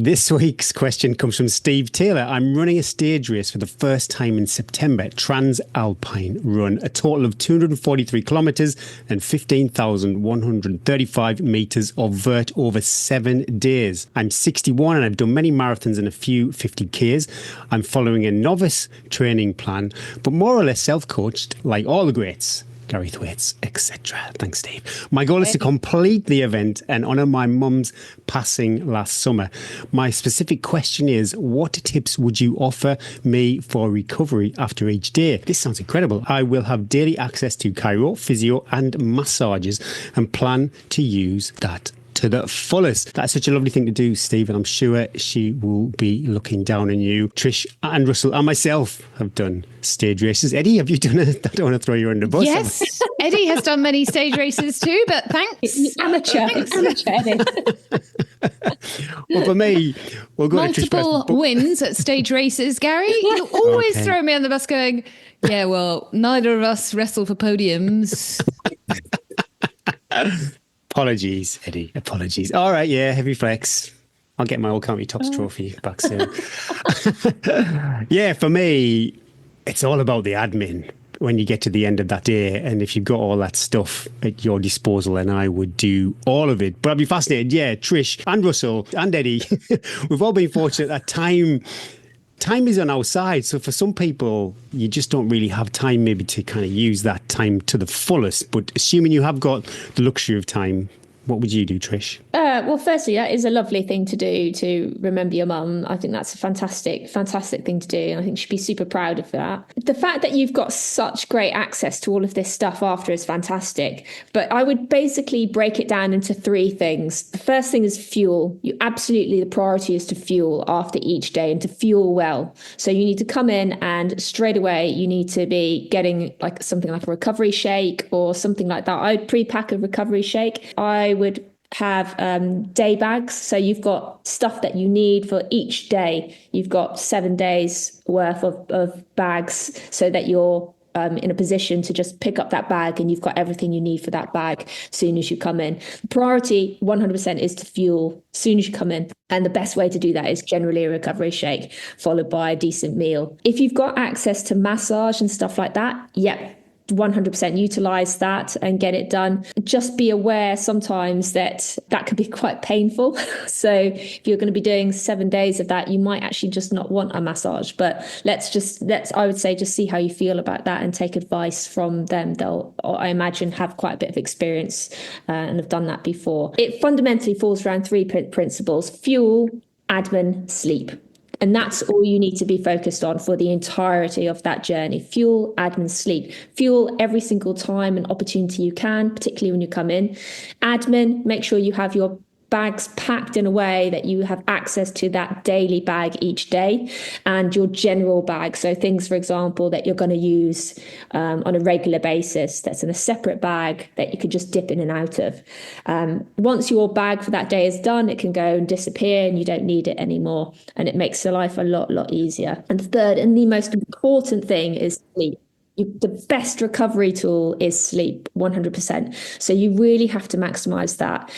This week's question comes from Steve Taylor. I'm running a stage race for the first time in September, Transalpine Run, a total of 243 kilometres and 15,135 metres of vert over 7 days. I'm 61 and I've done many marathons and a few 50Ks. I'm following a novice training plan, but more or less self-coached like all the greats. Gary Thwaites, etc. Thanks, Steve. My goal is to complete the event and honour my mum's passing last summer. My specific question is, what tips would you offer me for recovery after each day? This sounds incredible. I will have daily access to chiro, physio and massages and plan to use that to the fullest. That's such a lovely thing to do, Steve, and I'm sure she will be looking down on you. Trish and Russell and myself have done stage races. Eddie, have you done I don't want to throw you under the bus. Yes, Eddie has done many stage races too, but thanks. Amateur Eddie. Well, for me, we'll go multiple to Trish wins at stage races, Gary. You always throw me on the bus going, yeah, well, neither of us wrestle for podiums. Apologies, Eddie. Apologies. All right, yeah, heavy flex. I'll get my All County Tops trophy back soon. Yeah, for me, it's all about the admin when you get to the end of that day. And if you've got all that stuff at your disposal, then I would do all of it. But I'd be fascinated. Yeah, Trish and Russell and Eddie, we've all been fortunate that time is on our side. So for some people, you just don't really have time maybe to kind of use that time to the fullest. But assuming you have got the luxury of time, what would you do, Trish? Well, firstly, that is a lovely thing to do, to remember your mum. I think that's a fantastic thing to do. And I think you should be super proud of that. The fact that you've got such great access to all of this stuff after is fantastic. But I would basically break it down into 3 things. The first thing is fuel. The priority is to fuel after each day and to fuel well. So you need to come in and straight away you need to be getting like something like a recovery shake or something like that. I would pre-pack a recovery shake. I would have day bags. So you've got stuff that you need for each day. You've got 7 days worth of bags so that you're in a position to just pick up that bag and you've got everything you need for that bag as soon as you come in. The priority 100% is to fuel as soon as you come in. And the best way to do that is generally a recovery followed by a decent meal. If you've got access to massage and stuff like that, 100% utilize that and get it done. Just be aware sometimes that could be quite painful. So if you're going to be doing 7 days of that, you might actually just not want a massage. But I would say just see how you feel about that and take advice from them. They'll, I imagine, have quite a bit of experience and have done that before. It fundamentally falls around 3 principles: fuel, admin, sleep. And that's all you need to be focused on for the entirety of that journey. Fuel, admin, sleep. Fuel every single time and opportunity you can, particularly when you come in. Admin, make sure you have your bags packed in a way that you have access to that daily bag each day and your general bag. So things, for example, that you're going to use on a regular basis, that's in a separate bag that you could just dip in and out of. Once your bag for that day is done, it can go and disappear and you don't need it anymore. And it makes your life a lot easier. And the third and the most important thing is sleep. The best recovery tool is sleep, 100%. So you really have to maximize that.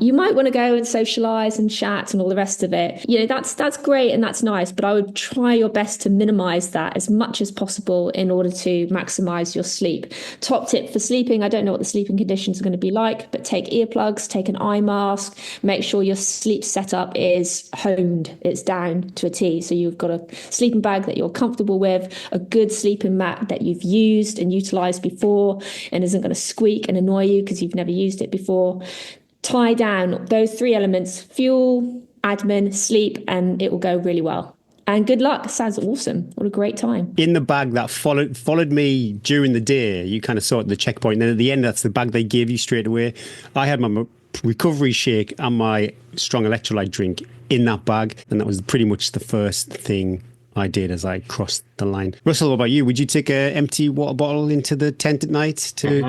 You might want to go and socialize and chat and all the rest of it. You know, that's great and that's nice, but I would try your best to minimize that as much as possible in order to maximize your sleep. Top tip for sleeping: I don't know what the sleeping conditions are going to be like, but take earplugs, take an eye mask, make sure your sleep setup is honed, it's down to a T. So you've got a sleeping bag that you're comfortable with, a good sleeping mat that you've used and utilized before and isn't going to squeak and annoy you because you've never used it before. Tie down those 3 elements: fuel, admin, sleep, and it will go really well. And good luck. Sounds awesome. What a great time. In the bag that followed me during the day, you kind of saw it at the checkpoint, and then at the end, that's the bag they gave you straight away. I had my recovery shake and my strong electrolyte drink in that bag, and that was pretty much the first thing I did as I crossed the line. Russell, what about you? Would you take an empty water bottle into the tent at night to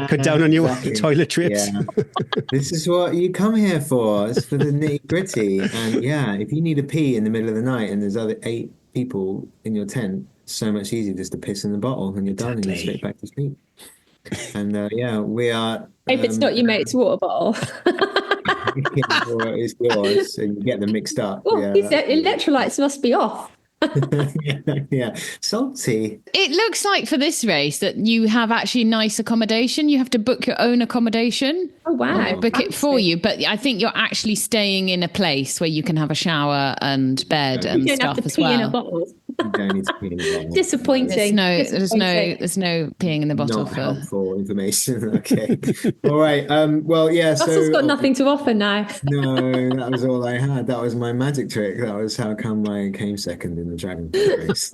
cut down on your toilet trips? Yeah. This is what you come here for. It's for the nitty gritty. And yeah, if you need a pee in the middle of the night and there's other 8 people in your tent, it's so much easier just to piss in the bottle and you're done and you're straight back to sleep. And we are... If it's not your mate's water bottle. or it's yours, and you get them mixed up. Oh, Yeah, he said electrolytes must be off. yeah, salty. It looks like for this race that you have actually nice accommodation. You have to book your own accommodation. Oh, wow. They book it for you, but I think you're actually staying in a place where you can have a shower and bed You and don't stuff have to as pee in a well. bottle. You don't need to be involved. Disappointing. There's no peeing in the bottle Not for. helpful information. Okay. All right. Well, yeah. Russell's So got nothing to offer now. no, that was all I had. That was my magic trick. That was how come I came second in the Dragon Boat race.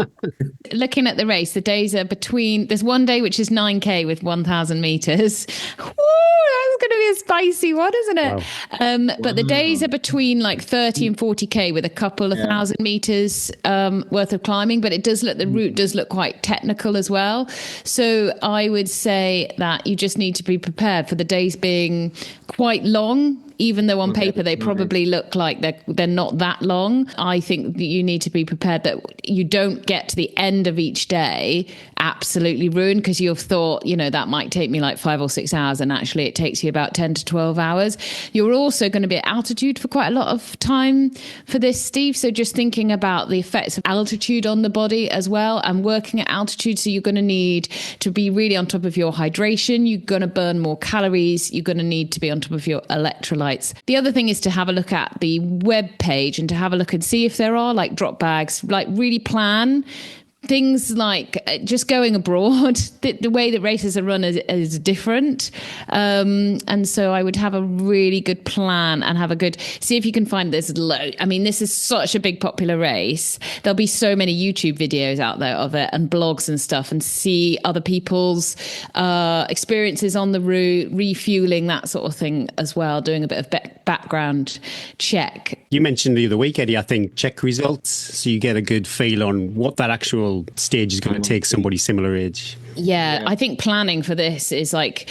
Looking at the race, the days are between. There's one day which is 9K with 1,000 meters. Woo, that's going to be a spicy one, isn't it? Wow. But the days are between like 30 and 40K with a couple of 1,000 meters worth of climbing. But it does look, the route does look quite technical as well. So I would say that you just need to be prepared for the days being quite long. Even though on paper they probably look like they're not that long, I think that you need to be prepared that you don't get to the end of each day absolutely ruined because you've thought, that might take me like 5 or 6 hours, and actually it takes you about 10 to 12 hours. You're also going to be at altitude for quite a lot of time for this, Steve. So just thinking about the effects of altitude on the body as well, and working at altitude. So you're going to need to be really on top of your hydration. You're going to burn more calories. You're going to need to be on top of your electrolytes. The other thing is to have a look at the web page and to have a look and see if there are like drop bags, like really plan things like just going abroad. The way that races are run is different. And so I would have a really good plan and see if you can find this load. I mean, this is such a big popular race. There'll be so many YouTube videos out there of it and blogs and stuff, and see other people's experiences on the route, refueling, that sort of thing as well, doing a bit of background check. You mentioned the other week, Eddie, I think check results so you get a good feel on what that actual stage is going to take somebody similar age. Yeah, I think planning for this is like,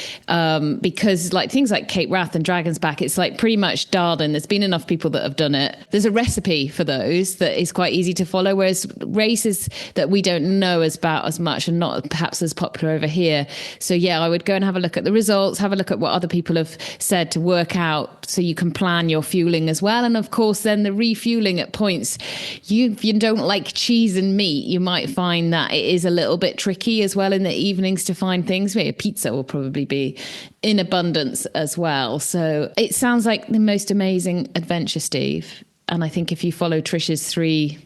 because like things like Cape Wrath and Dragon's Back, it's like pretty much dialed in. There's been enough people that have done it. There's a recipe for those that is quite easy to follow, whereas races that we don't know about as much and not perhaps as popular over here. So yeah, I would go and have a look at the results, have a look at what other people have said to work out so you can plan your fueling as well. And of course, then the refueling at points, if you don't like cheese and meat, you might find that it is a little bit tricky as well in the evenings to find things. Maybe a pizza will probably be in abundance as well. So it sounds like the most amazing adventure, Steve. And I think if you follow Trish's 3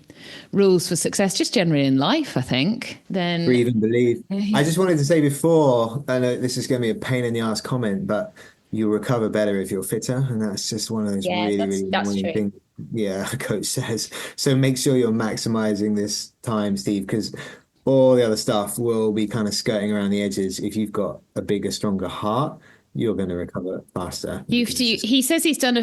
rules for success, just generally in life, I think, then... Breathe and believe. I just wanted to say before, I know this is going to be a pain in the ass comment, but you'll recover better if you're fitter. And that's just one of those really annoying things. Yeah, coach says. So make sure you're maximizing this time, Steve, because all the other stuff will be kind of skirting around the edges. If you've got a bigger, stronger heart, you're going to recover faster. He says he's done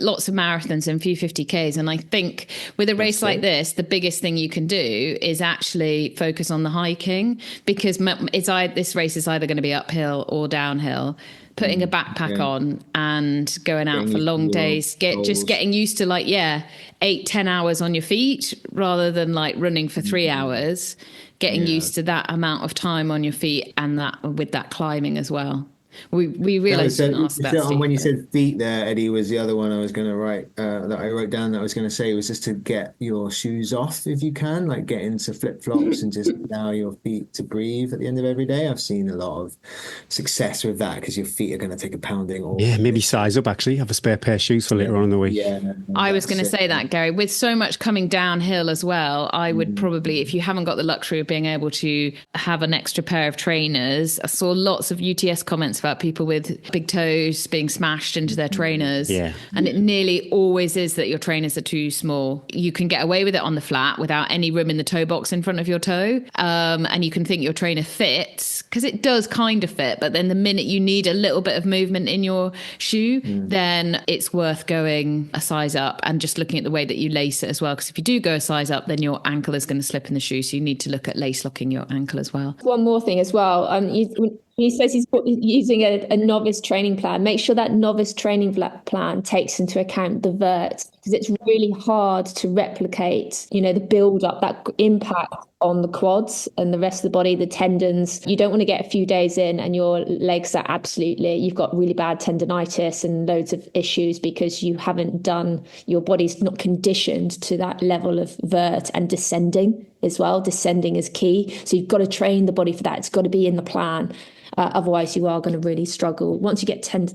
lots of marathons and a few 50Ks. And I think with a race like this, the biggest thing you can do is actually focus on the hiking, because this race is either going to be uphill or downhill. Putting a backpack on and going out for long days, just getting used to 8-10 hours on your feet rather than like running for 3 hours, getting used to that amount of time on your feet, and that with that climbing as well. We realised when you said feet there, Eddie, was the other one I was going to write, that I wrote down that I was going to say was just to get your shoes off if you can, like get into flip-flops and just allow your feet to breathe at the end of every day. I've seen a lot of success with that because your feet are going to take a pounding. Maybe size up, actually. Have a spare pair of shoes for later on in the week. Yeah, I was going to say that, Gary. With so much coming downhill as well, I would probably, if you haven't got the luxury of being able to have an extra pair of trainers, I saw lots of UTS comments about people with big toes being smashed into their trainers. And it nearly always is that your trainers are too small. You can get away with it on the flat without any room in the toe box in front of your toe. And you can think your trainer fits, because it does kind of fit. But then the minute you need a little bit of movement in your shoe, then it's worth going a size up and just looking at the way that you lace it as well. Because if you do go a size up, then your ankle is going to slip in the shoe. So you need to look at lace locking your ankle as well. One more thing as well. He says he's using a novice training plan. Make sure that novice training plan takes into account the vert because it's really hard to replicate, the build up, that impact on the quads and the rest of the body, the tendons. You don't want to get a few days in and your legs are you've got really bad tendonitis and loads of issues because you haven't your body's not conditioned to that level of vert and descending as well. Descending is key. So you've got to train the body for that. It's got to be in the plan. Otherwise, you are going to really struggle. Once you get some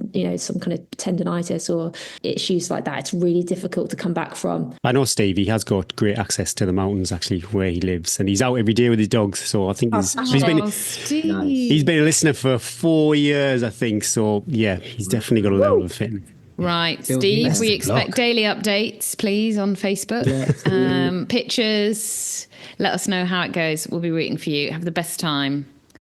kind of tendonitis or issues like that, it's really difficult to come back from. I know Steve, he has got great access to the mountains actually where he lives, and he's out every day with his dogs. So I think he's been a listener for 4 years, I think. So yeah, he's definitely got a level of fitness. Right, Steve, we expect daily updates, please, on Facebook. Pictures. Let us know how it goes. We'll be rooting for you. Have the best time.